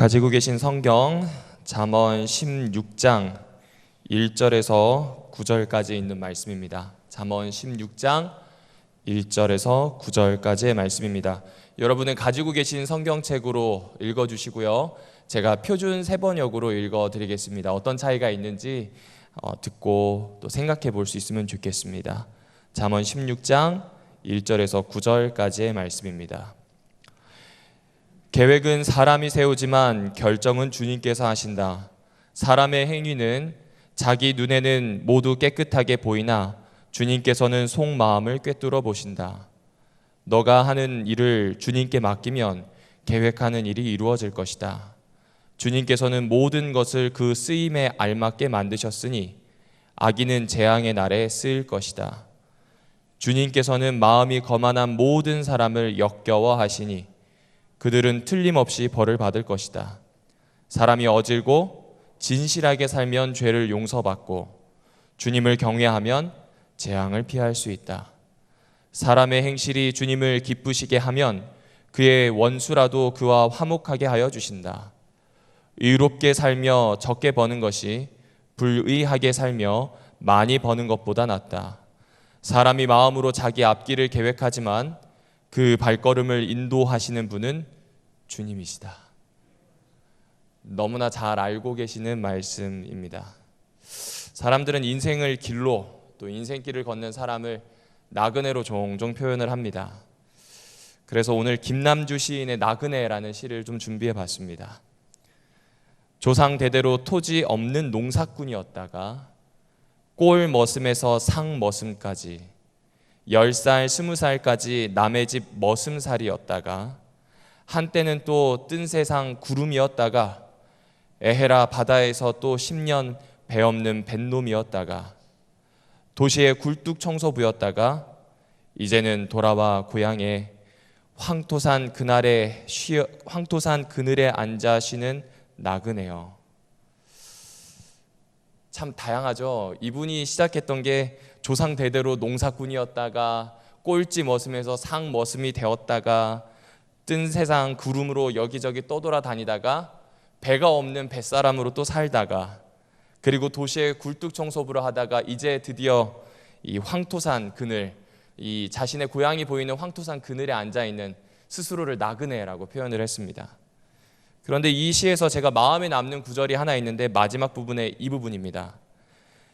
가지고 계신 성경 잠언 16장 1절에서 9절까지 있는 말씀입니다. 잠언 16장 1절에서 9절까지의 말씀입니다. 여러분은 가지고 계신 성경책으로 읽어주시고요. 제가 표준 세번역으로 읽어드리겠습니다. 어떤 차이가 있는지 듣고 또 생각해 볼 수 있으면 좋겠습니다. 잠언 16장 1절에서 9절까지의 말씀입니다. 계획은 사람이 세우지만 결정은 주님께서 하신다. 사람의 행위는 자기 눈에는 모두 깨끗하게 보이나 주님께서는 속마음을 꿰뚫어 보신다. 너가 하는 일을 주님께 맡기면 계획하는 일이 이루어질 것이다. 주님께서는 모든 것을 그 쓰임에 알맞게 만드셨으니 악인은 재앙의 날에 쓰일 것이다. 주님께서는 마음이 거만한 모든 사람을 역겨워하시니 그들은 틀림없이 벌을 받을 것이다. 사람이 어질고 진실하게 살면 죄를 용서받고 주님을 경외하면 재앙을 피할 수 있다. 사람의 행실이 주님을 기쁘시게 하면 그의 원수라도 그와 화목하게 하여 주신다. 의롭게 살며 적게 버는 것이 불의하게 살며 많이 버는 것보다 낫다. 사람이 마음으로 자기 앞길을 계획하지만 그 발걸음을 인도하시는 분은 주님이시다. 너무나 잘 알고 계시는 말씀입니다. 사람들은 인생을 길로 또 인생길을 걷는 사람을 나그네로 종종 표현을 합니다. 그래서 오늘 김남주 시인의 나그네라는 시를 좀 준비해 봤습니다. 조상 대대로 토지 없는 농사꾼이었다가 꼴 머슴에서 상 머슴까지 10살, 20살까지 남의 집 머슴살이였다가 한때는 또 뜬 세상 구름이었다가 에헤라 바다에서 또 10년 배 없는 뱃놈이었다가 도시의 굴뚝 청소부였다가 이제는 돌아와 고향에 황토산 그늘에 앉아 쉬는 나그네요. 참 다양하죠. 이분이 시작했던 게 조상 대대로 농사꾼이었다가 꼴찌 머슴에서 상 머슴이 되었다가 뜬 세상 구름으로 여기저기 떠돌아다니다가 배가 없는 뱃사람으로 또 살다가 그리고 도시의 굴뚝 청소부를 하다가 이제 드디어 이 황토산 그늘, 이 자신의 고향이 보이는 황토산 그늘에 앉아있는 스스로를 나그네라고 표현을 했습니다. 그런데 이 시에서 제가 마음에 남는 구절이 하나 있는데 마지막 부분에 이 부분입니다.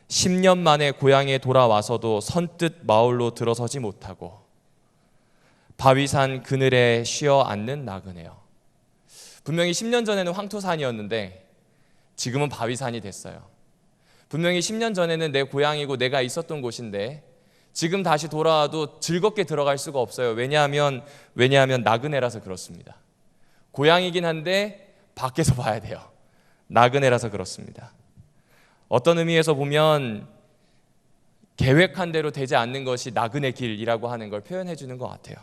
10년 만에 고향에 돌아와서도 선뜻 마을로 들어서지 못하고 바위산 그늘에 쉬어 앉는 나그네요. 분명히 10년 전에는 황토산이었는데 지금은 바위산이 됐어요. 분명히 10년 전에는 내 고향이고 내가 있었던 곳인데 지금 다시 돌아와도 즐겁게 들어갈 수가 없어요. 왜냐하면 나그네라서 그렇습니다. 고향이긴 한데 밖에서 봐야 돼요. 나그네라서 그렇습니다. 어떤 의미에서 보면 계획한 대로 되지 않는 것이 나그네 길이라고 하는 걸 표현해 주는 것 같아요.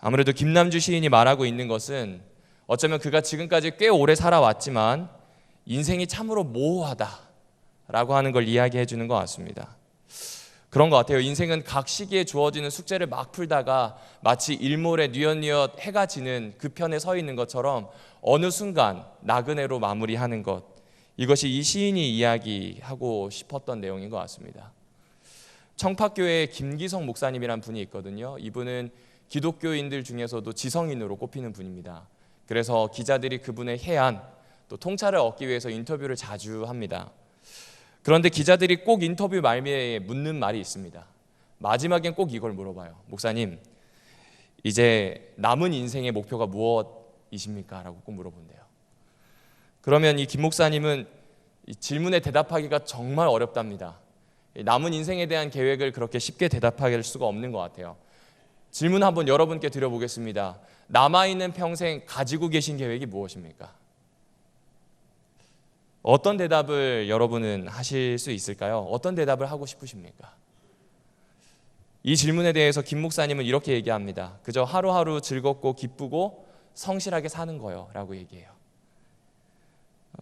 아무래도 김남주 시인이 말하고 있는 것은 어쩌면 그가 지금까지 꽤 오래 살아왔지만 인생이 참으로 모호하다라고 하는 걸 이야기해 주는 것 같습니다. 그런 것 같아요. 인생은 각 시기에 주어지는 숙제를 막 풀다가 마치 일몰에 뉘엿뉘엿 해가 지는 그 편에 서 있는 것처럼 어느 순간 나그네로 마무리하는 것, 이것이 이 시인이 이야기하고 싶었던 내용인 것 같습니다. 청파교회에 김기성 목사님이란 분이 있거든요. 이분은 기독교인들 중에서도 지성인으로 꼽히는 분입니다. 그래서 기자들이 그분의 해안, 또 통찰을 얻기 위해서 인터뷰를 자주 합니다. 그런데 기자들이 꼭 인터뷰 말미에 묻는 말이 있습니다. 마지막엔 꼭 이걸 물어봐요. 목사님, 이제 남은 인생의 목표가 무엇이십니까? 라고 꼭 물어본대요. 그러면 이 김 목사님은 이 질문에 대답하기가 정말 어렵답니다. 남은 인생에 대한 계획을 그렇게 쉽게 대답할 수가 없는 것 같아요. 질문 한번 여러분께 드려보겠습니다. 남아있는 평생 가지고 계신 계획이 무엇입니까? 어떤 대답을 여러분은 하실 수 있을까요? 어떤 대답을 하고 싶으십니까? 이 질문에 대해서 김 목사님은 이렇게 얘기합니다. 그저 하루하루 즐겁고 기쁘고 성실하게 사는 거요 라고 얘기해요.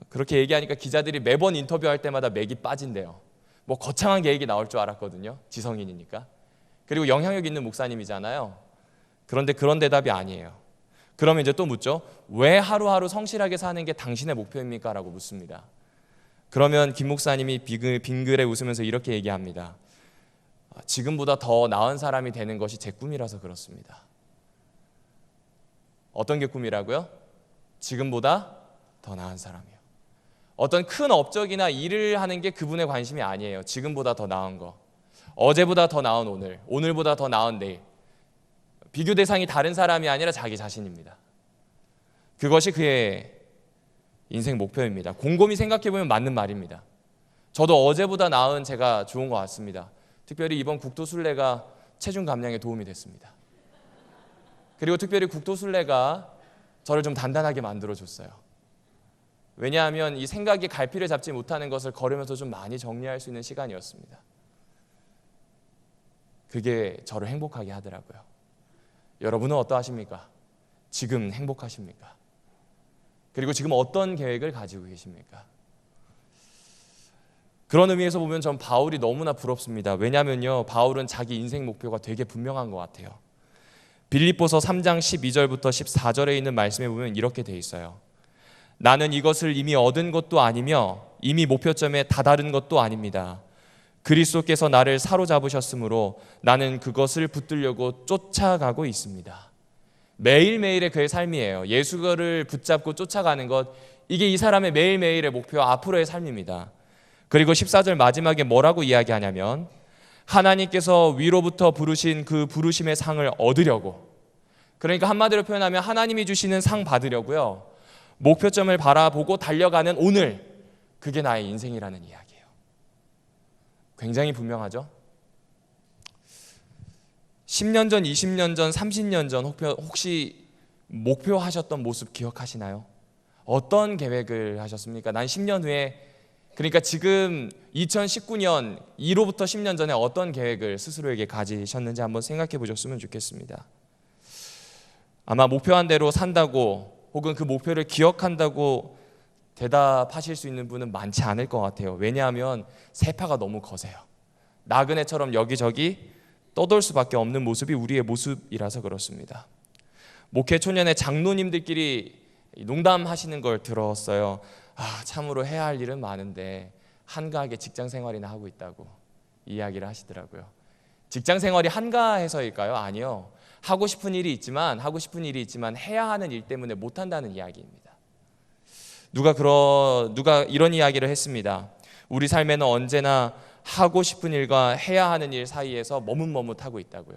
그렇게 얘기하니까 기자들이 매번 인터뷰할 때마다 맥이 빠진대요. 뭐 거창한 계획이 나올 줄 알았거든요. 지성인이니까. 그리고 영향력 있는 목사님이잖아요. 그런데 그런 대답이 아니에요. 그러면 이제 또 묻죠. 왜 하루하루 성실하게 사는 게 당신의 목표입니까? 라고 묻습니다. 그러면 김 목사님이 빙글에 웃으면서 이렇게 얘기합니다. 지금보다 더 나은 사람이 되는 것이 제 꿈이라서 그렇습니다. 어떤 게 꿈이라고요? 지금보다 더 나은 사람이요. 어떤 큰 업적이나 일을 하는 게 그분의 관심이 아니에요. 지금보다 더 나은 거. 어제보다 더 나은 오늘, 오늘보다 더 나은 내일. 비교 대상이 다른 사람이 아니라 자기 자신입니다. 그것이 그의 인생 목표입니다. 곰곰이 생각해보면 맞는 말입니다. 저도 어제보다 나은 제가 좋은 것 같습니다. 특별히 이번 국토순례가 체중 감량에 도움이 됐습니다. 그리고 특별히 국토순례가 저를 좀 단단하게 만들어줬어요. 왜냐하면 이 생각이 갈피를 잡지 못하는 것을 걸으면서 좀 많이 정리할 수 있는 시간이었습니다. 그게 저를 행복하게 하더라고요. 여러분은 어떠하십니까? 지금 행복하십니까? 그리고 지금 어떤 계획을 가지고 계십니까? 그런 의미에서 보면 전 바울이 너무나 부럽습니다. 왜냐하면요, 바울은 자기 인생 목표가 되게 분명한 것 같아요. 빌립보서 3장 12절부터 14절에 있는 말씀에 보면 이렇게 돼 있어요. 나는 이것을 이미 얻은 것도 아니며 이미 목표점에 다다른 것도 아닙니다. 그리스도께서 나를 사로잡으셨으므로 나는 그것을 붙들려고 쫓아가고 있습니다. 매일매일의 그의 삶이에요. 예수를 붙잡고 쫓아가는 것, 이게 이 사람의 매일매일의 목표, 앞으로의 삶입니다. 그리고 14절 마지막에 뭐라고 이야기하냐면 하나님께서 위로부터 부르신 그 부르심의 상을 얻으려고, 그러니까 한마디로 표현하면 하나님이 주시는 상 받으려고요, 목표점을 바라보고 달려가는 오늘, 그게 나의 인생이라는 이야기예요. 굉장히 분명하죠? 10년 전, 20년 전, 30년 전 혹시 목표하셨던 모습 기억하시나요? 어떤 계획을 하셨습니까? 난 10년 후에, 그러니까 지금 2019년 2로부터 10년 전에 어떤 계획을 스스로에게 가지셨는지 한번 생각해 보셨으면 좋겠습니다. 아마 목표한 대로 산다고 혹은 그 목표를 기억한다고 대답하실 수 있는 분은 많지 않을 것 같아요. 왜냐하면 세파가 너무 거세요. 나그네처럼 여기저기 떠돌 수밖에 없는 모습이 우리의 모습이라서 그렇습니다. 목회 초년에 장로님들끼리 농담하시는 걸 들었어요. 참으로 해야 할 일은 많은데 한가하게 직장 생활이나 하고 있다고 이야기를 하시더라고요. 직장 생활이 한가해서일까요? 아니요. 하고 싶은 일이 있지만 해야 하는 일 때문에 못한다는 이야기입니다. 누가 이런 이야기를 했습니다. 우리 삶에는 언제나 하고 싶은 일과 해야 하는 일 사이에서 머뭇머뭇하고 있다고요.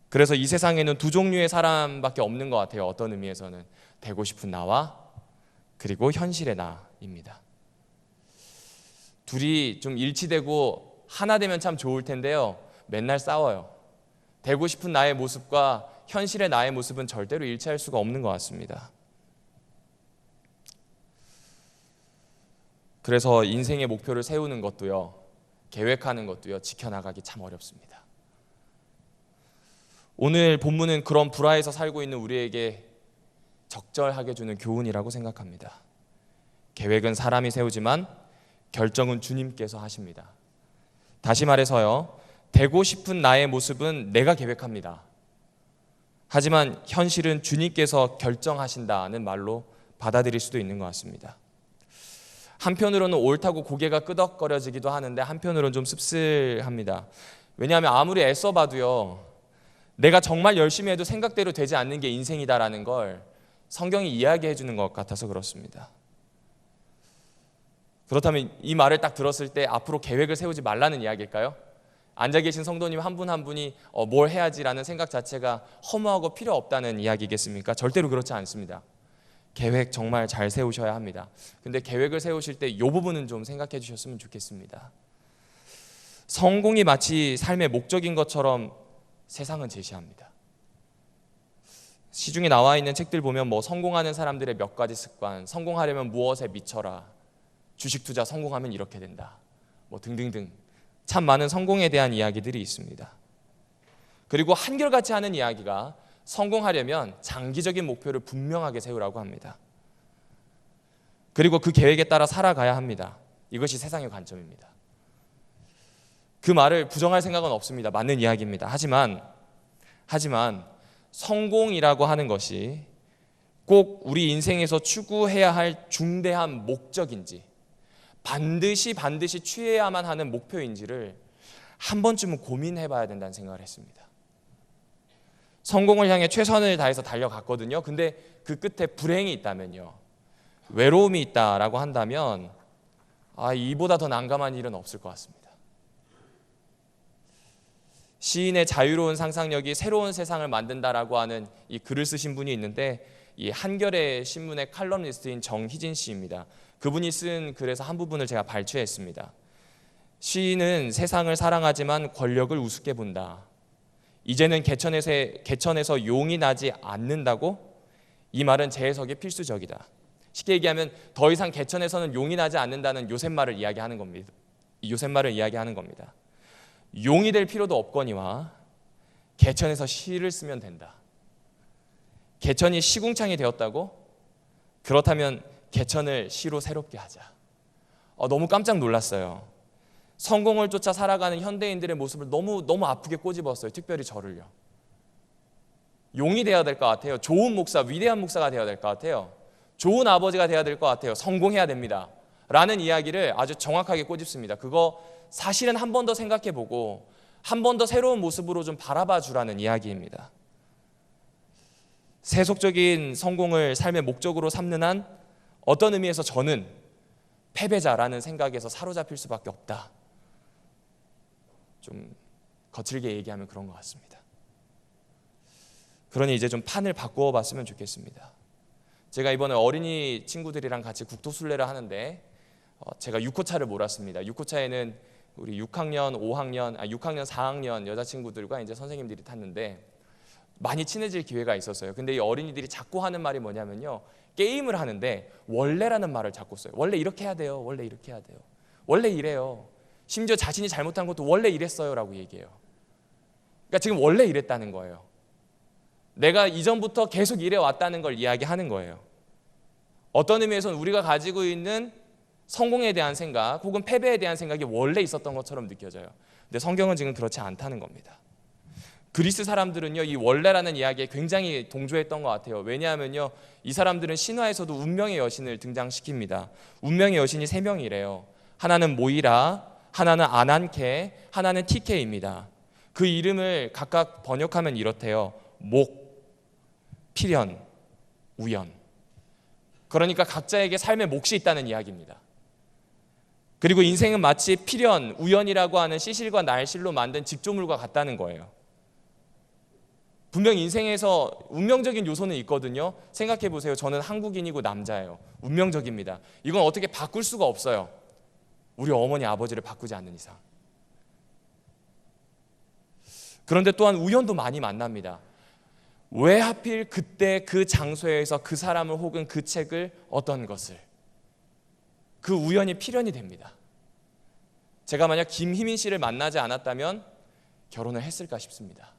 그래서 이 세상에는 두 종류의 사람밖에 없는 것 같아요. 어떤 의미에서는 되고 싶은 나와 그리고 현실의 나입니다. 둘이 좀 일치되고 하나 되면 참 좋을 텐데요, 맨날 싸워요. 되고 싶은 나의 모습과 현실의 나의 모습은 절대로 일치할 수가 없는 것 같습니다. 그래서 인생의 목표를 세우는 것도요, 계획하는 것도요, 지켜나가기 참 어렵습니다. 오늘 본문은 그런 불화에서 살고 있는 우리에게 적절하게 주는 교훈이라고 생각합니다. 계획은 사람이 세우지만 결정은 주님께서 하십니다. 다시 말해서요, 되고 싶은 나의 모습은 내가 계획합니다. 하지만 현실은 주님께서 결정하신다는 말로 받아들일 수도 있는 것 같습니다. 한편으로는 옳다고 고개가 끄덕거려지기도 하는데 한편으로는 좀 씁쓸합니다. 왜냐하면 아무리 애써봐도요, 내가 정말 열심히 해도 생각대로 되지 않는 게 인생이다라는 걸 성경이 이야기해 주는 것 같아서 그렇습니다. 그렇다면 이 말을 딱 들었을 때 앞으로 계획을 세우지 말라는 이야기일까요? 앉아 계신 성도님 한 분 한 분이 뭘 해야지라는 생각 자체가 허무하고 필요 없다는 이야기겠습니까? 절대로 그렇지 않습니다. 계획 정말 잘 세우셔야 합니다. 근데 계획을 세우실 때 이 부분은 좀 생각해 주셨으면 좋겠습니다. 성공이 마치 삶의 목적인 것처럼 세상은 제시합니다. 시중에 나와 있는 책들 보면 성공하는 사람들의 몇 가지 습관, 성공하려면 무엇에 미쳐라, 주식 투자 성공하면 이렇게 된다, 등등등 참 많은 성공에 대한 이야기들이 있습니다. 그리고 한결같이 하는 이야기가 성공하려면 장기적인 목표를 분명하게 세우라고 합니다. 그리고 그 계획에 따라 살아가야 합니다. 이것이 세상의 관점입니다. 그 말을 부정할 생각은 없습니다. 맞는 이야기입니다. 하지만 성공이라고 하는 것이 꼭 우리 인생에서 추구해야 할 중대한 목적인지, 반드시 취해야만 하는 목표인지를 한 번쯤은 고민해 봐야 된다는 생각을 했습니다. 성공을 향해 최선을 다해서 달려갔거든요. 근데 그 끝에 불행이 있다면요, 외로움이 있다라고 한다면 이보다 더 난감한 일은 없을 것 같습니다. 시인의 자유로운 상상력이 새로운 세상을 만든다라고 하는 이 글을 쓰신 분이 있는데, 이 한겨레 신문의 칼럼니스트인 정희진 씨입니다. 그분이 쓴 글에서 한 부분을 제가 발췌했습니다. 시인은 세상을 사랑하지만 권력을 우습게 본다. 이제는 개천에서 용이 나지 않는다고? 이 말은 제 해석이 필수적이다. 쉽게 얘기하면 더 이상 개천에서는 용이 나지 않는다는 요셉말을 이야기하는 겁니다. 용이 될 필요도 없거니와 개천에서 시를 쓰면 된다. 개천이 시궁창이 되었다고? 그렇다면 개천을 시로 새롭게 하자. 너무 깜짝 놀랐어요. 성공을 쫓아 살아가는 현대인들의 모습을 너무 아프게 꼬집었어요. 특별히 저를요. 용이 되어야 될 것 같아요. 좋은 목사, 위대한 목사가 되어야 될 것 같아요. 좋은 아버지가 되어야 될 것 같아요. 성공해야 됩니다 라는 이야기를 아주 정확하게 꼬집습니다. 그거 사실은 한 번 더 생각해보고 한 번 더 새로운 모습으로 좀 바라봐 주라는 이야기입니다. 세속적인 성공을 삶의 목적으로 삼는 한 어떤 의미에서 저는 패배자라는 생각에서 사로잡힐 수밖에 없다. 좀 거칠게 얘기하면 그런 것 같습니다. 그러니 이제 좀 판을 바꾸어 봤으면 좋겠습니다. 제가 이번에 어린이 친구들이랑 같이 국토순례를 하는데 제가 6호차를 몰았습니다. 6호차에는 우리 6학년, 4학년 여자친구들과 이제 선생님들이 탔는데 많이 친해질 기회가 있었어요. 근데 이 어린이들이 자꾸 하는 말이 뭐냐면요, 게임을 하는데 원래라는 말을 자꾸 써요. 원래 이렇게 해야 돼요. 원래 이렇게 해야 돼요. 원래 이래요. 심지어 자신이 잘못한 것도 원래 이랬어요 라고 얘기해요. 그러니까 지금 원래 이랬다는 거예요. 내가 이전부터 계속 이래왔다는 걸 이야기하는 거예요. 어떤 의미에서는 우리가 가지고 있는 성공에 대한 생각 혹은 패배에 대한 생각이 원래 있었던 것처럼 느껴져요. 근데 성경은 지금 그렇지 않다는 겁니다. 그리스 사람들은요, 이 원래라는 이야기에 굉장히 동조했던 것 같아요. 왜냐하면요, 이 사람들은 신화에서도 운명의 여신을 등장시킵니다. 운명의 여신이 3명이래요. 하나는 모이라, 하나는 아난케, 하나는 티케입니다. 그 이름을 각각 번역하면 이렇대요. 목, 필연, 우연. 그러니까 각자에게 삶의 몫이 있다는 이야기입니다. 그리고 인생은 마치 필연, 우연이라고 하는 시실과 날실로 만든 직조물과 같다는 거예요. 분명 인생에서 운명적인 요소는 있거든요. 생각해 보세요. 저는 한국인이고 남자예요. 운명적입니다. 이건 어떻게 바꿀 수가 없어요. 우리 어머니 아버지를 바꾸지 않는 이상. 그런데 또한 우연도 많이 만납니다. 왜 하필 그때 그 장소에서 그 사람을 혹은 그 책을 어떤 것을, 그 우연이 필연이 됩니다. 제가 만약 김희민 씨를 만나지 않았다면 결혼을 했을까 싶습니다.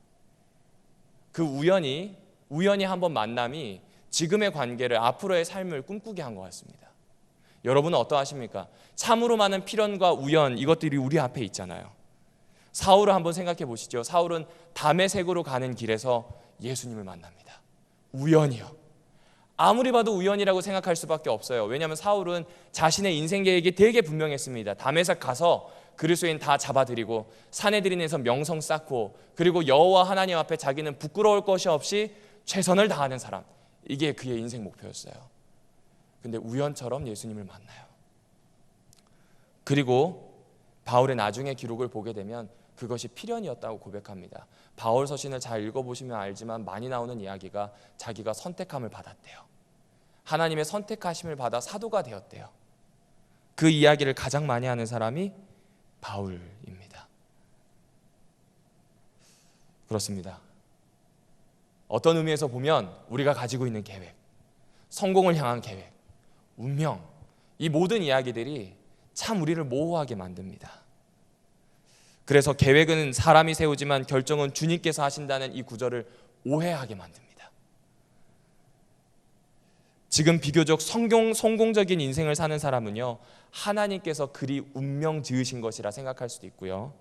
그 우연히 한번 만남이 지금의 관계를, 앞으로의 삶을 꿈꾸게 한 것 같습니다. 여러분은 어떠하십니까? 참으로 많은 필연과 우연, 이것들이 우리 앞에 있잖아요. 사울을 한번 생각해 보시죠. 사울은 다메섹으로 가는 길에서 예수님을 만납니다. 우연이요. 아무리 봐도 우연이라고 생각할 수밖에 없어요. 왜냐하면 사울은 자신의 인생 계획이 되게 분명했습니다. 다메섹 가서 그리스도인 다 잡아들이고 사내들인에서 명성 쌓고, 그리고 여호와 하나님 앞에 자기는 부끄러울 것이 없이 최선을 다하는 사람, 이게 그의 인생 목표였어요. 근데 우연처럼 예수님을 만나요. 그리고 바울의 나중의 기록을 보게 되면 그것이 필연이었다고 고백합니다. 바울 서신을 잘 읽어보시면 알지만 많이 나오는 이야기가 자기가 선택함을 받았대요. 하나님의 선택하심을 받아 사도가 되었대요. 그 이야기를 가장 많이 하는 사람이 바울입니다. 그렇습니다. 어떤 의미에서 보면 우리가 가지고 있는 계획, 성공을 향한 계획, 운명, 이 모든 이야기들이 참 우리를 모호하게 만듭니다. 그래서 계획은 사람이 세우지만 결정은 주님께서 하신다는 이 구절을 오해하게 만듭니다. 지금 비교적 성공적인 인생을 사는 사람은요, 하나님께서 그리 운명 지으신 것이라 생각할 수도 있고요,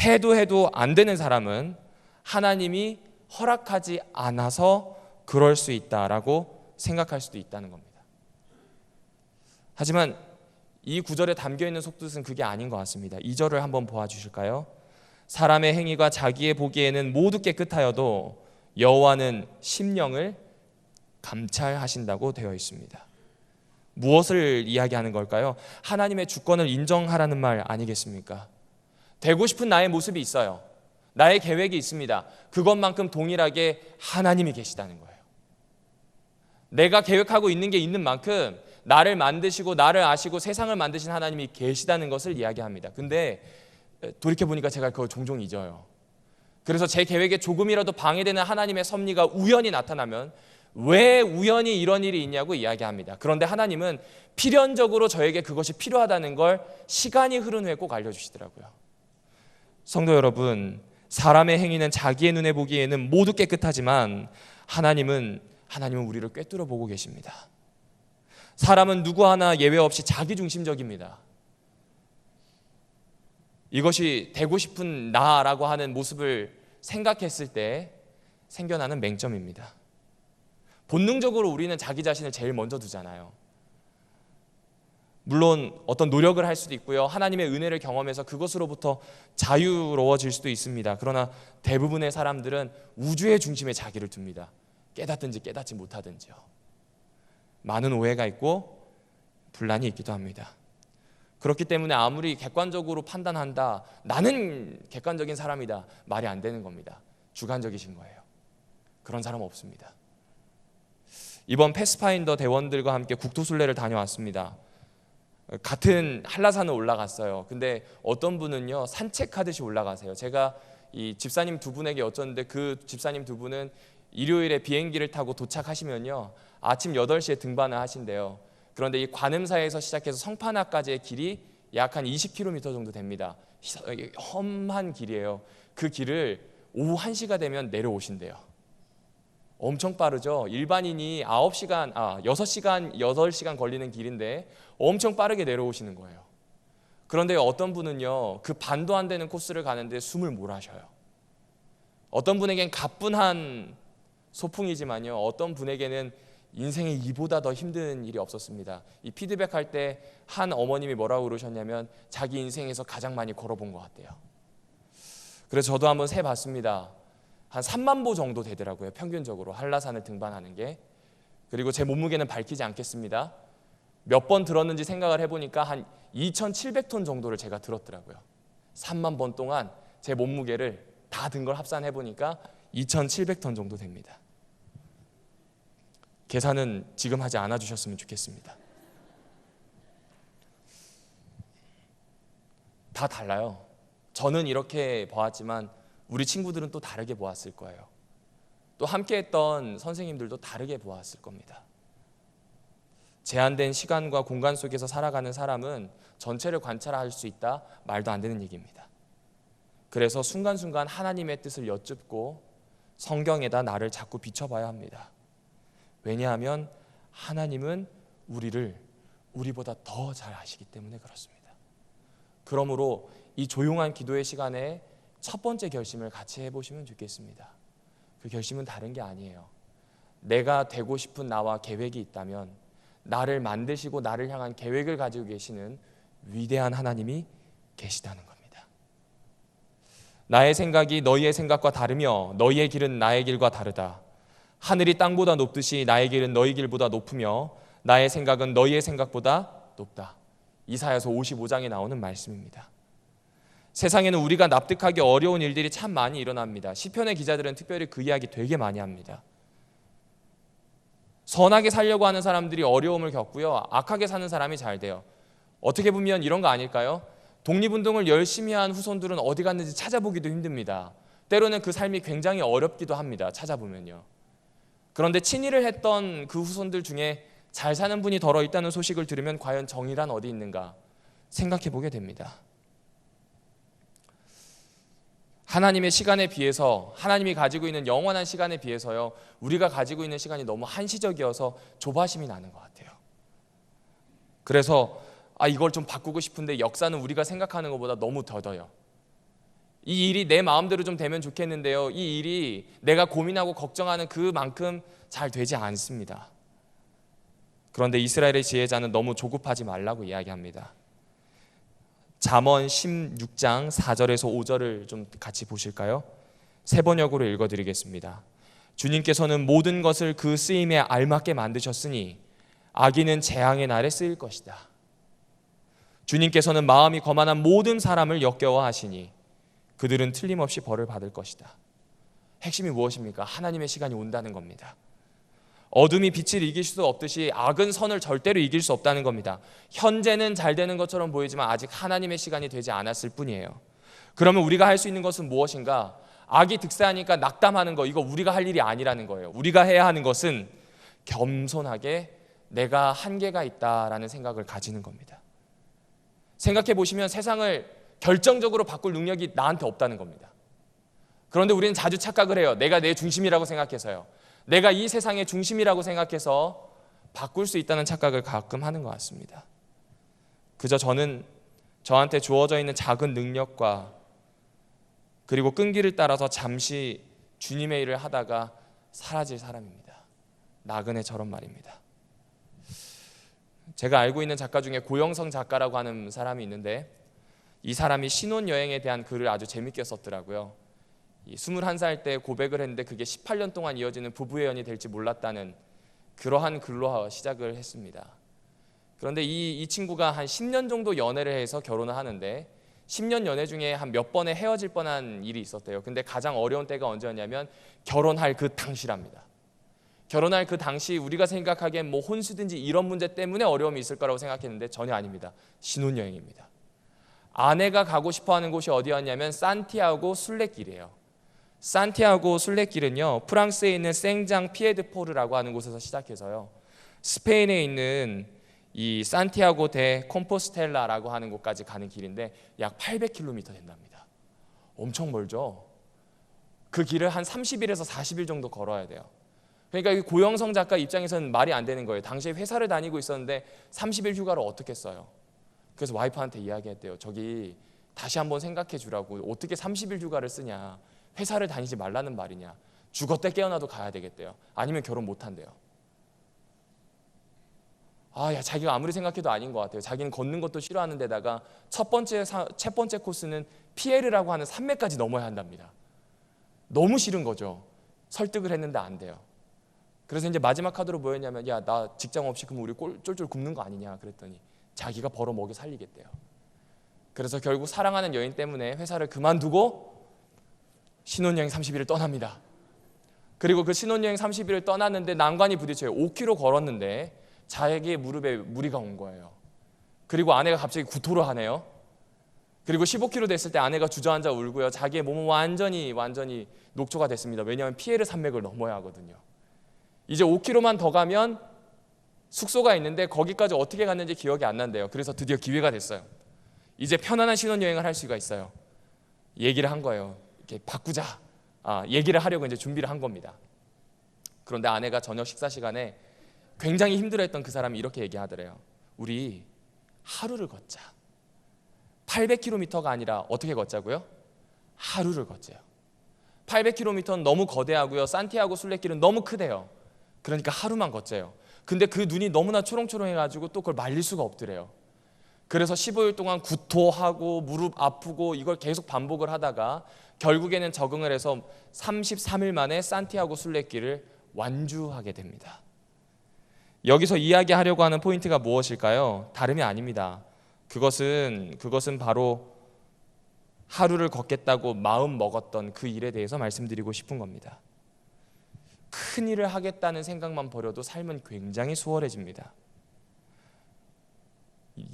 해도 안 되는 사람은 하나님이 허락하지 않아서 그럴 수 있다라고 생각할 수도 있다는 겁니다. 하지만 이 구절에 담겨있는 속뜻은 그게 아닌 것 같습니다. 2절을 한번 보아주실까요? 사람의 행위가 자기의 보기에는 모두 깨끗하여도 여호와는 심령을 감찰하신다고 되어 있습니다. 무엇을 이야기하는 걸까요? 하나님의 주권을 인정하라는 말 아니겠습니까? 되고 싶은 나의 모습이 있어요. 나의 계획이 있습니다. 그것만큼 동일하게 하나님이 계시다는 거예요. 내가 계획하고 있는 게 있는 만큼 나를 만드시고 나를 아시고 세상을 만드신 하나님이 계시다는 것을 이야기합니다. 근데 돌이켜보니까 제가 그걸 종종 잊어요. 그래서 제 계획에 조금이라도 방해되는 하나님의 섭리가 우연히 나타나면 왜 우연히 이런 일이 있냐고 이야기합니다. 그런데 하나님은 필연적으로 저에게 그것이 필요하다는 걸 시간이 흐른 후에 꼭 알려주시더라고요. 성도 여러분, 사람의 행위는 자기의 눈에 보기에는 모두 깨끗하지만 하나님은 우리를 꿰뚫어 보고 계십니다. 사람은 누구 하나 예외 없이 자기중심적입니다. 이것이 되고 싶은 나라고 하는 모습을 생각했을 때 생겨나는 맹점입니다. 본능적으로 우리는 자기 자신을 제일 먼저 두잖아요. 물론 어떤 노력을 할 수도 있고요. 하나님의 은혜를 경험해서 그것으로부터 자유로워질 수도 있습니다. 그러나 대부분의 사람들은 우주의 중심에 자기를 둡니다. 깨닫든지 깨닫지 못하든지요. 많은 오해가 있고 분란이 있기도 합니다. 그렇기 때문에 아무리 객관적으로 판단한다, 나는 객관적인 사람이다, 말이 안 되는 겁니다. 주관적이신 거예요. 그런 사람 없습니다. 이번 패스파인더 대원들과 함께 국토순례를 다녀왔습니다. 같은 한라산을 올라갔어요. 근데 어떤 분은요, 산책하듯이 올라가세요. 제가 이 집사님 두 분에게 여쭸는데 그 집사님 두 분은 일요일에 비행기를 타고 도착하시면요, 아침 8시에 등반을 하신대요. 그런데 이 관음사에서 시작해서 성판화까지의 길이 약 한 20km 정도 됩니다. 험한 길이에요. 그 길을 오후 1시가 되면 내려오신대요. 엄청 빠르죠. 일반인이 6시간, 8시간 걸리는 길인데 엄청 빠르게 내려오시는 거예요. 그런데 어떤 분은요, 그 반도 안 되는 코스를 가는데 숨을 몰아쉬어요. 어떤 분에겐 가뿐한 소풍이지만요, 어떤 분에게는 인생에 이보다 더 힘든 일이 없었습니다. 이 피드백할 때 한 어머님이 뭐라고 그러셨냐면 자기 인생에서 가장 많이 걸어본 것 같대요. 그래서 저도 한번 세봤습니다. 한 3만 보 정도 되더라고요. 평균적으로 한라산을 등반하는 게. 그리고 제 몸무게는 밝히지 않겠습니다. 몇 번 들었는지 생각을 해보니까 한 2,700톤 정도를 제가 들었더라고요. 3만 번 동안 제 몸무게를 다 든 걸 합산해보니까 2,700톤 정도 됩니다. 계산은 지금 하지 않아 주셨으면 좋겠습니다. 다 달라요. 저는 이렇게 보았지만 우리 친구들은 또 다르게 보았을 거예요. 또 함께 했던 선생님들도 다르게 보았을 겁니다. 제한된 시간과 공간 속에서 살아가는 사람은 전체를 관찰할 수 있다? 말도 안 되는 얘기입니다. 그래서 순간순간 하나님의 뜻을 여쭙고 성경에다 나를 자꾸 비춰봐야 합니다. 왜냐하면 하나님은 우리를 우리보다 더 잘 아시기 때문에 그렇습니다. 그러므로 이 조용한 기도의 시간에 첫 번째 결심을 같이 해보시면 좋겠습니다. 그 결심은 다른 게 아니에요. 내가 되고 싶은 나와 계획이 있다면 나를 만드시고 나를 향한 계획을 가지고 계시는 위대한 하나님이 계시다는 겁니다. 나의 생각이 너희의 생각과 다르며 너희의 길은 나의 길과 다르다. 하늘이 땅보다 높듯이 나의 길은 너희 길보다 높으며 나의 생각은 너희의 생각보다 높다. 이사야서 55장에 나오는 말씀입니다. 세상에는 우리가 납득하기 어려운 일들이 참 많이 일어납니다. 시편의 기자들은 특별히 그 이야기 되게 많이 합니다. 선하게 살려고 하는 사람들이 어려움을 겪고요, 악하게 사는 사람이 잘 돼요. 어떻게 보면 이런 거 아닐까요? 독립운동을 열심히 한 후손들은 어디 갔는지 찾아보기도 힘듭니다. 때로는 그 삶이 굉장히 어렵기도 합니다. 찾아보면요. 그런데 친일을 했던 그 후손들 중에 잘 사는 분이 덜어 있다는 소식을 들으면 과연 정의란 어디 있는가 생각해 보게 됩니다. 하나님의 시간에 비해서, 하나님이 가지고 있는 영원한 시간에 비해서요, 우리가 가지고 있는 시간이 너무 한시적이어서 조바심이 나는 것 같아요. 그래서 이걸 좀 바꾸고 싶은데 역사는 우리가 생각하는 것보다 너무 더뎌요. 이 일이 내 마음대로 좀 되면 좋겠는데요, 이 일이 내가 고민하고 걱정하는 그만큼 잘 되지 않습니다. 그런데 이스라엘의 지혜자는 너무 조급하지 말라고 이야기합니다. 잠언 16장 4절에서 5절을 좀 같이 보실까요? 세 번역으로 읽어드리겠습니다. 주님께서는 모든 것을 그 쓰임에 알맞게 만드셨으니 악인은 재앙의 날에 쓰일 것이다. 주님께서는 마음이 거만한 모든 사람을 역겨워하시니 그들은 틀림없이 벌을 받을 것이다. 핵심이 무엇입니까? 하나님의 시간이 온다는 겁니다. 어둠이 빛을 이길 수 없듯이 악은 선을 절대로 이길 수 없다는 겁니다. 현재는 잘 되는 것처럼 보이지만 아직 하나님의 시간이 되지 않았을 뿐이에요. 그러면 우리가 할 수 있는 것은 무엇인가? 악이 득세하니까 낙담하는 거, 이거 우리가 할 일이 아니라는 거예요. 우리가 해야 하는 것은 겸손하게 내가 한계가 있다라는 생각을 가지는 겁니다. 생각해 보시면 세상을 결정적으로 바꿀 능력이 나한테 없다는 겁니다. 그런데 우리는 자주 착각을 해요. 내가 내 중심이라고 생각해서요. 내가 이 세상의 중심이라고 생각해서 바꿀 수 있다는 착각을 가끔 하는 것 같습니다. 그저 저는 저한테 주어져 있는 작은 능력과 그리고 끈기를 따라서 잠시 주님의 일을 하다가 사라질 사람입니다. 나그네처럼 말입니다. 제가 알고 있는 작가 중에 고영성 작가라고 하는 사람이 있는데, 이 사람이 신혼여행에 대한 글을 아주 재밌게 썼더라고요. 21살 때 고백을 했는데 그게 18년 동안 이어지는 부부의 연이 될지 몰랐다는 그러한 글로 시작을 했습니다. 그런데 이 친구가 한 10년 정도 연애를 해서 결혼을 하는데 10년 연애 중에 한 몇 번에 헤어질 뻔한 일이 있었대요. 근데 가장 어려운 때가 언제였냐면 결혼할 그 당시랍니다. 결혼할 그 당시 우리가 생각하기엔 뭐 혼수든지 이런 문제 때문에 어려움이 있을 거라고 생각했는데 전혀 아닙니다. 신혼여행입니다. 아내가 가고 싶어하는 곳이 어디였냐면 산티아고 순례길이에요. 산티아고 순례길은요, 프랑스에 있는 생장 피에드포르라고 하는 곳에서 시작해서요, 스페인에 있는 이 산티아고 데 콤포스텔라라고 하는 곳까지 가는 길인데 약 800km 된답니다. 엄청 멀죠. 그 길을 한 30일에서 40일 정도 걸어야 돼요. 그러니까 이 고영성 작가 입장에서는 말이 안 되는 거예요. 당시에 회사를 다니고 있었는데 30일 휴가를 어떻게 써요? 그래서 와이프한테 이야기했대요. 저기 다시 한번 생각해 주라고. 어떻게 30일 휴가를 쓰냐. 회사를 다니지 말라는 말이냐. 죽었다 깨어나도 가야 되겠대요. 아니면 결혼 못 한대요. 자기가 아무리 생각해도 아닌 것 같아요. 자기는 걷는 것도 싫어하는 데다가 첫 번째 코스는 피에르라고 하는 산맥까지 넘어야 한답니다. 너무 싫은 거죠. 설득을 했는데 안 돼요. 그래서 이제 마지막 카드로 뭐였냐면, 야, 나 직장 없이 그럼 우리 쫄쫄 굶는 거 아니냐 그랬더니 자기가 벌어 먹여 살리겠대요. 그래서 결국 사랑하는 여인 때문에 회사를 그만두고 신혼여행 30일을 떠납니다. 그리고 그 신혼여행 30일을 떠났는데 난관이 부딪혀요. 5km 걸었는데 자기의 무릎에 무리가 온 거예요. 그리고 아내가 갑자기 구토를 하네요. 그리고 15km 됐을 때 아내가 주저앉아 울고요. 자기의 몸은 완전히 녹초가 됐습니다. 왜냐하면 피에르 산맥을 넘어야 하거든요. 이제 5km만 더 가면 숙소가 있는데 거기까지 어떻게 갔는지 기억이 안 난대요. 그래서 드디어 기회가 됐어요. 이제 편안한 신혼여행을 할 수가 있어요. 얘기를 한 거예요. 이렇게 바꾸자. 얘기를 하려고 이제 준비를 한 겁니다. 그런데 아내가 저녁 식사 시간에 굉장히 힘들어했던 그 사람이 이렇게 얘기하더래요. 우리 하루를 걷자. 800km가 아니라 어떻게 걷자고요? 하루를 걷자요. 800km는 너무 거대하고요. 산티아고 순례길은 너무 크대요. 그러니까 하루만 걷자요. 근데 그 눈이 너무나 초롱초롱해가지고 또 그걸 말릴 수가 없더래요. 그래서 15일 동안 구토하고 무릎 아프고 이걸 계속 반복을 하다가 결국에는 적응을 해서 33일 만에 산티아고 순례길을 완주하게 됩니다. 여기서 이야기하려고 하는 포인트가 무엇일까요? 다름이 아닙니다. 그것은 바로 하루를 걷겠다고 마음 먹었던 그 일에 대해서 말씀드리고 싶은 겁니다. 큰 일을 하겠다는 생각만 버려도 삶은 굉장히 수월해집니다.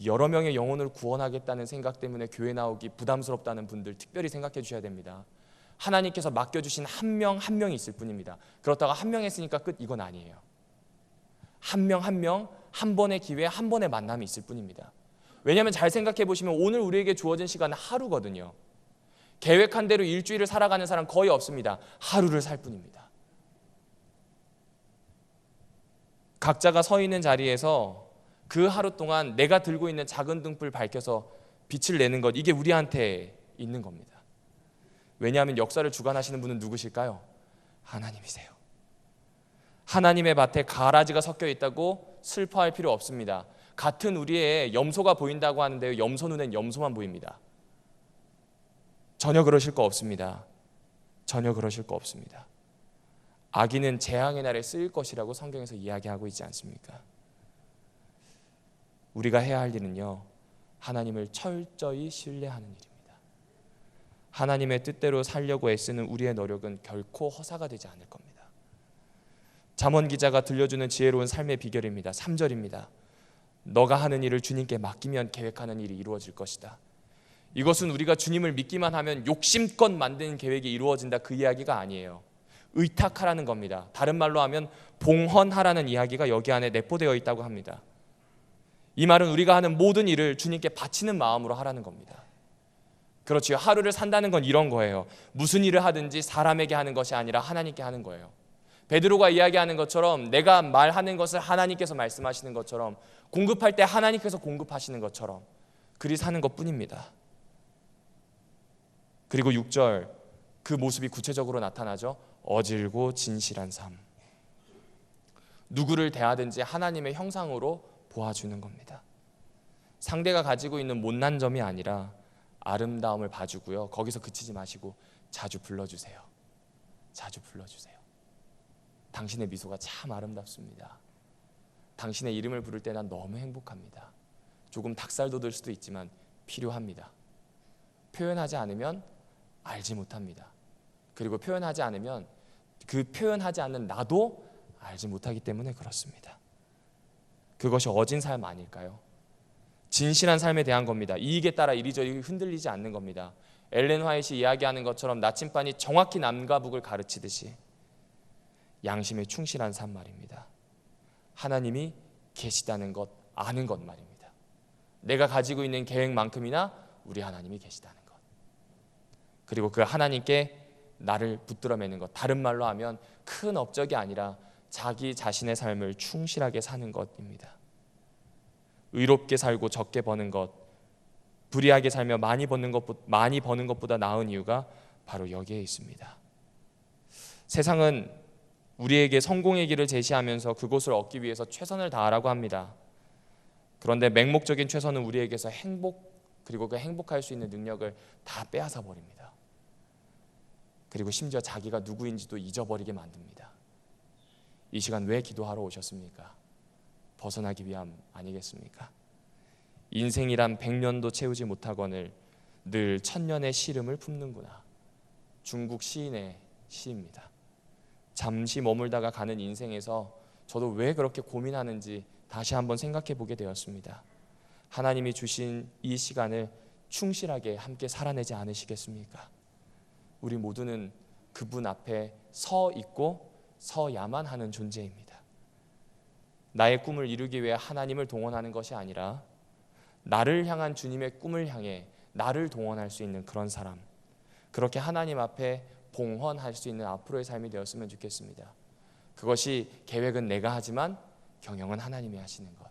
여러 명의 영혼을 구원하겠다는 생각 때문에 교회 나오기 부담스럽다는 분들 특별히 생각해 주셔야 됩니다. 하나님께서 맡겨주신 한 명 한 명이 있을 뿐입니다. 그렇다가 한 명 했으니까 끝, 이건 아니에요. 한 명 한 명, 한 번의 기회, 한 번의 만남이 있을 뿐입니다. 왜냐하면 잘 생각해 보시면 오늘 우리에게 주어진 시간은 하루거든요. 계획한 대로 일주일을 살아가는 사람 거의 없습니다. 하루를 살 뿐입니다. 각자가 서 있는 자리에서 그 하루 동안 내가 들고 있는 작은 등불 밝혀서 빛을 내는 것, 이게 우리한테 있는 겁니다. 왜냐하면 역사를 주관하시는 분은 누구실까요? 하나님이세요. 하나님의 밭에 가라지가 섞여 있다고 슬퍼할 필요 없습니다. 같은 우리의 염소가 보인다고 하는데요, 염소 눈엔 염소만 보입니다. 전혀 그러실 거 없습니다. 전혀 그러실 거 없습니다. 악인은 재앙의 날에 쓰일 것이라고 성경에서 이야기하고 있지 않습니까? 우리가 해야 할 일은요, 하나님을 철저히 신뢰하는 일입니다. 하나님의 뜻대로 살려고 애쓰는 우리의 노력은 결코 허사가 되지 않을 겁니다. 잠언 기자가 들려주는 지혜로운 삶의 비결입니다. 3절입니다. 너가 하는 일을 주님께 맡기면 계획하는 일이 이루어질 것이다. 이것은 우리가 주님을 믿기만 하면 욕심껏 만든 계획이 이루어진다, 그 이야기가 아니에요. 의탁하라는 겁니다. 다른 말로 하면 봉헌하라는 이야기가 여기 안에 내포되어 있다고 합니다. 이 말은 우리가 하는 모든 일을 주님께 바치는 마음으로 하라는 겁니다. 그렇지요. 하루를 산다는 건 이런 거예요. 무슨 일을 하든지 사람에게 하는 것이 아니라 하나님께 하는 거예요. 베드로가 이야기하는 것처럼, 내가 말하는 것을 하나님께서 말씀하시는 것처럼, 공급할 때 하나님께서 공급하시는 것처럼 그리 사는 것뿐입니다. 그리고 6절, 그 모습이 구체적으로 나타나죠. 어질고 진실한 삶. 누구를 대하든지 하나님의 형상으로 보아주는 겁니다. 상대가 가지고 있는 못난 점이 아니라 아름다움을 봐주고요, 거기서 그치지 마시고 자주 불러주세요. 자주 불러주세요. 당신의 미소가 참 아름답습니다. 당신의 이름을 부를 때 난 너무 행복합니다. 조금 닭살 돋을 수도 있지만 필요합니다. 표현하지 않으면 알지 못합니다. 그리고 표현하지 않으면 그 표현하지 않는 나도 알지 못하기 때문에 그렇습니다. 그것이 어진 삶 아닐까요? 진실한 삶에 대한 겁니다. 이익에 따라 이리저리 흔들리지 않는 겁니다. 엘렌 화이트이 이야기하는 것처럼 나침반이 정확히 남과 북을 가르치듯이 양심에 충실한 삶 말입니다. 하나님이 계시다는 것, 아는 것 말입니다. 내가 가지고 있는 계획만큼이나 우리 하나님이 계시다는 것, 그리고 그 하나님께 나를 붙들어매는 것, 다른 말로 하면 큰 업적이 아니라 자기 자신의 삶을 충실하게 사는 것입니다. 의롭게 살고 적게 버는 것, 불의하게 살며 많이 버는 것보다 나은 이유가 바로 여기에 있습니다. 세상은 우리에게 성공의 길을 제시하면서 그것을 얻기 위해서 최선을 다하라고 합니다. 그런데 맹목적인 최선은 우리에게서 행복, 그리고 그 행복할 수 있는 능력을 다 빼앗아 버립니다. 그리고 심지어 자기가 누구인지도 잊어버리게 만듭니다. 이 시간 왜 기도하러 오셨습니까? 벗어나기 위함 아니겠습니까? 인생이란 100년도 채우지 못하거늘 늘 1000년의 시름을 품는구나. 중국 시인의 시입니다. 잠시 머물다가 가는 인생에서 저도 왜 그렇게 고민하는지 다시 한번 생각해 보게 되었습니다. 하나님이 주신 이 시간을 충실하게 함께 살아내지 않으시겠습니까? 우리 모두는 그분 앞에 서 있고 서야만 하는 존재입니다. 나의 꿈을 이루기 위해 하나님을 동원하는 것이 아니라 나를 향한 주님의 꿈을 향해 나를 동원할 수 있는 그런 사람, 그렇게 하나님 앞에 봉헌할 수 있는 앞으로의 삶이 되었으면 좋겠습니다. 그것이 계획은 내가 하지만 경영은 하나님이 하시는 것,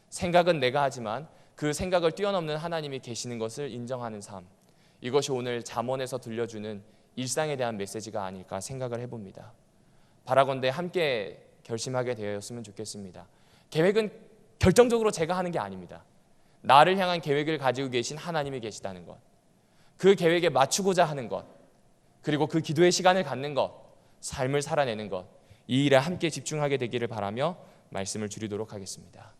생각은 내가 하지만 그 생각을 뛰어넘는 하나님이 계시는 것을 인정하는 삶, 이것이 오늘 잠언에서 들려주는 일상에 대한 메시지가 아닐까 생각을 해봅니다. 바라건대 함께 결심하게 되었으면 좋겠습니다. 계획은 결정적으로 제가 하는 게 아닙니다. 나를 향한 계획을 가지고 계신 하나님이 계시다는 것, 그 계획에 맞추고자 하는 것, 그리고 그 기도의 시간을 갖는 것, 삶을 살아내는 것, 이 일에 함께 집중하게 되기를 바라며 말씀을 줄이도록 하겠습니다.